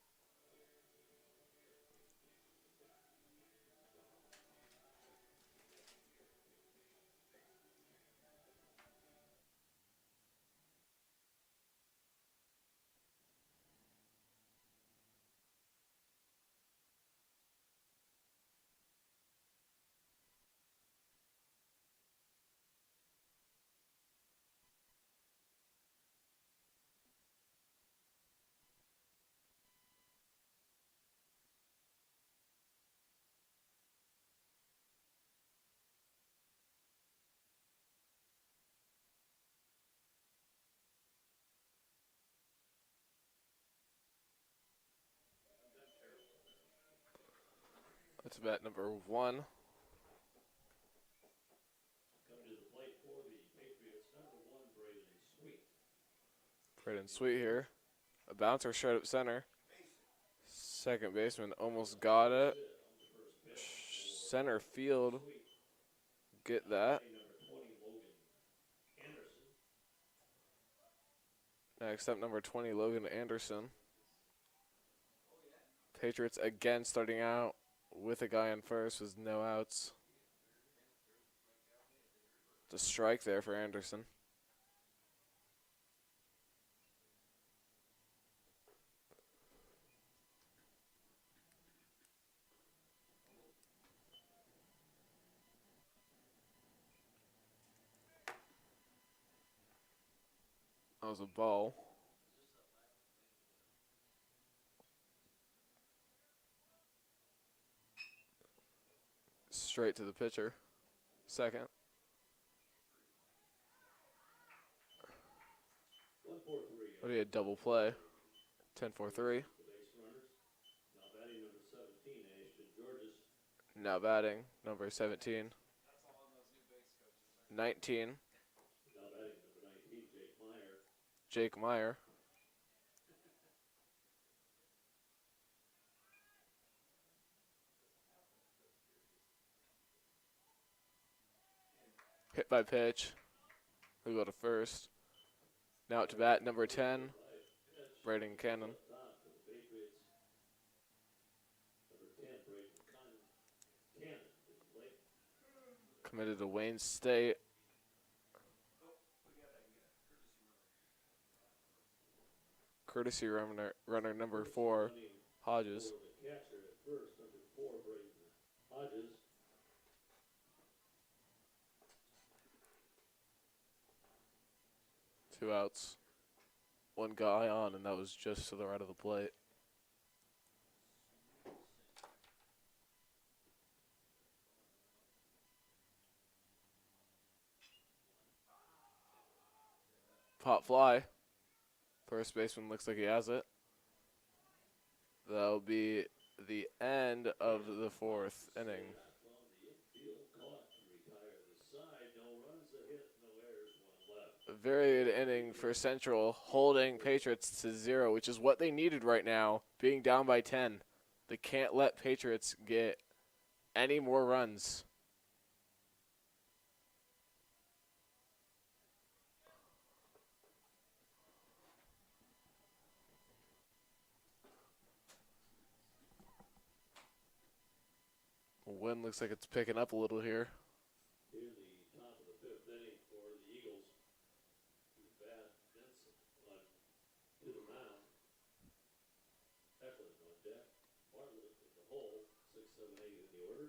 That's bat number 1. Coming to the plate for the Patriots, number 1, Brayden Sweet. Brayden Sweet here. A bouncer straight up center. Second baseman almost got it. Center field. Get that. Next up, number 20, Logan Anderson. Patriots again starting out with a guy on first with no outs. The strike there for Anderson. That was a ball. Straight to the pitcher. Second. 1-4-3. What do you had? Double play. 10-4-3. The base runners. Now batting number 17, Ashton Georges. Now batting number 17. 19. Now batting number 19, Jake Meyer. Jake Meyer. Hit by pitch. We go to first. Now to bat number 10, Brayden Cannon. Committed to Wayne State. Courtesy runner number 4, Hodges. The catcher at first, number 4, Brayden Hodges. 2 outs. 1 guy on, and that was just to the right of the plate. Pop fly. First baseman looks like he has it. That'll be the end of the 4th inning. A very good inning for Central, holding Patriots to 0, which is what they needed right now, being down by 10. They can't let Patriots get any more runs. Wind looks like it's picking up a little here. Here's the top of the 5th inning for the Eagles. Vinson to the mound. Eckland on deck. Bartlett in the hole. 6, 7, 8 in the order.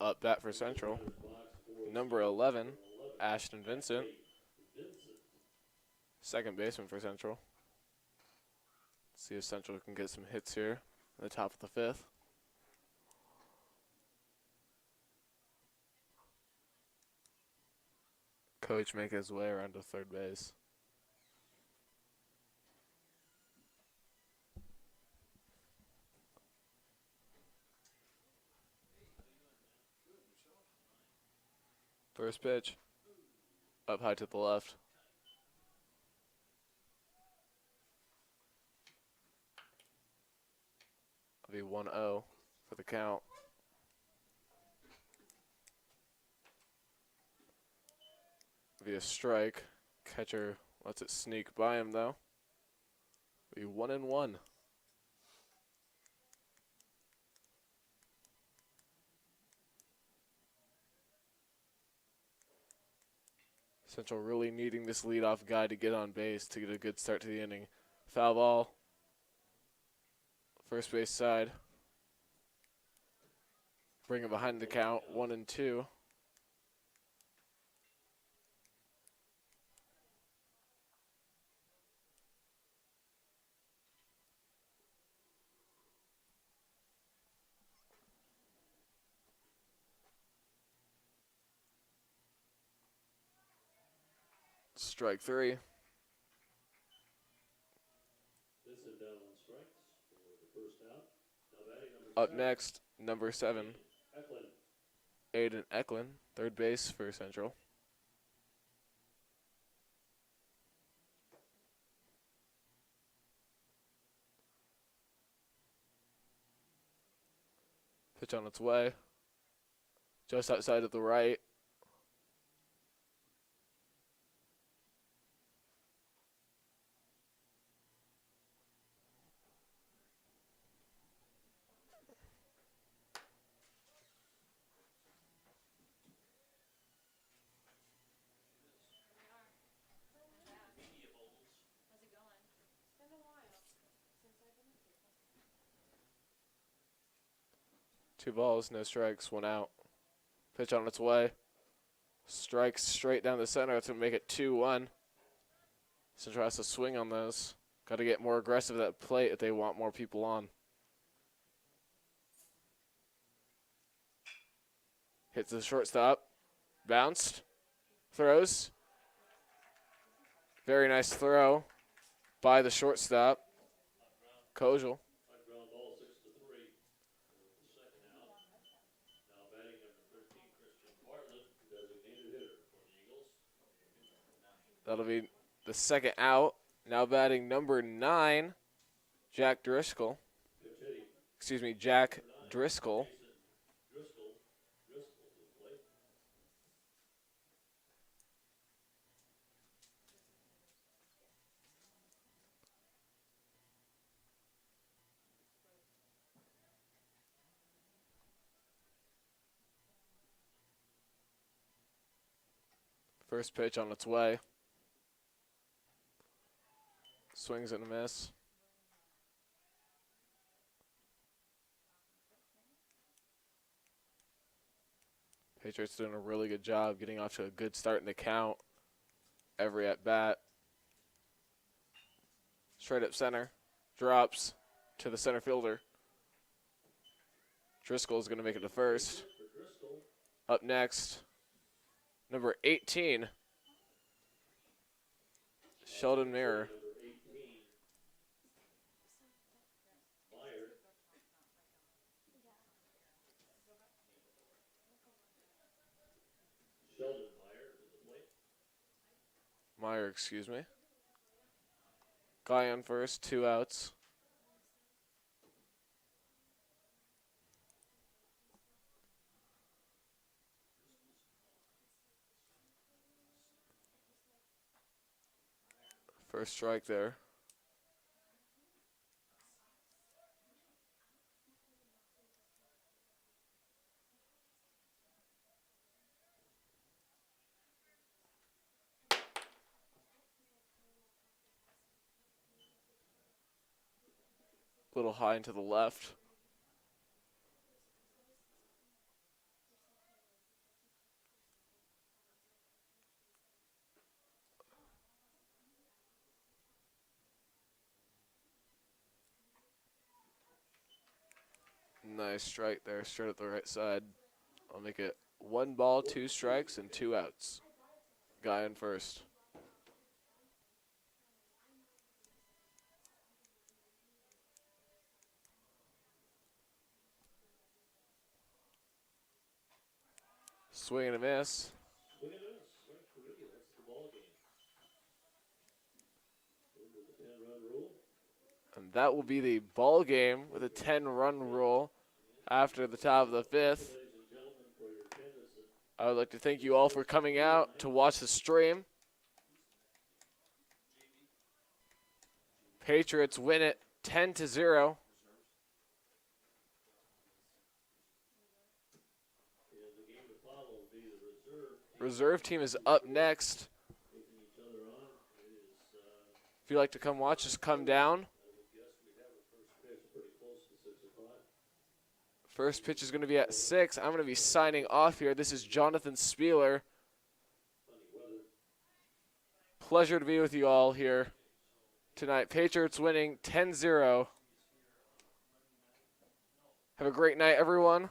Up bat for Central. Number 11, Ashton Vinson. Second baseman for Central. See if Central can get some hits here at the top of the 5th. Coach making his way around to third base. First pitch. Up high to the left. That'll be 1-0 for the count. Be a strike. Catcher lets it sneak by him though. Be 1-1. Central really needing this leadoff guy to get on base to get a good start to the inning. Foul ball. First base side. Bring it behind the count. 1-2. Strike 3. Up next, number 7, Aiden Elkland, third base for Central. Pitch on its way. Just outside of the right. Two balls, no strikes, 1 out. Pitch on its way. Strikes straight down the center to make it 2-1. Central has to swing on those. Got to get more aggressive at that plate if they want more people on. Hits the shortstop. Bounced. Throws. Very nice throw by the shortstop, Cosul. Ground ball 6-3. The second out. Now batting number 13, Christian Bartlett, designated hitter for the Eagles. That'll be the second out. Now batting number 9, Jack Driscoll. Excuse me, Jack Driscoll. Driscoll to the plate. First pitch on its way. Swings and a miss. Patriots doing a really good job getting off to a good start in the count. Every at bat. Straight up center. Drops to the center fielder. Driscoll is going to make it to first. Up next, number 18, Sheldon Mirror. Meyer, excuse me. Guy on first, 2 outs. First strike there. Little high and to the left. Nice strike there, straight up the right side. I'll make it 1 ball, 2 strikes, and 2 outs. Guy in first. Swing and a miss. Swing and a miss. Strike 3. That's the ball game. Under the 10-run rule. And that will be the ball game with a 10-run rule after the top of the 5th. I would like to thank you all for coming out to watch the stream. Patriots win it 10-0. Reserve team is up next. If you'd like to come watch, just come down. First pitch is going to be at 6. I'm going to be signing off here. This is Jonathan Spieler. Pleasure to be with you all here tonight. Patriots winning 10-0. Have a great night, everyone.